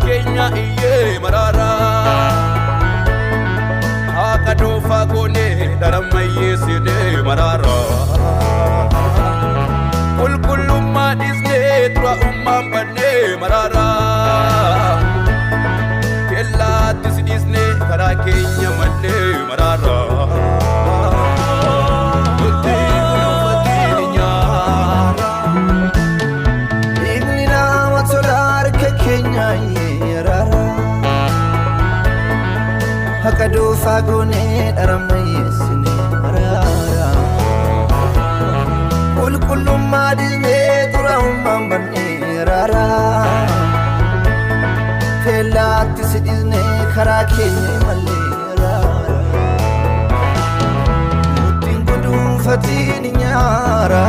kenya iye marara akado fagone daramaye sine marara kulkulumma disne tura umma banne marara kella disne kara kenya malle marara Hakado fagone daramaye sine marara kulkulumma disne tura umma banne marara kella disne kara kenya malle marara mutin gudu fatini nyara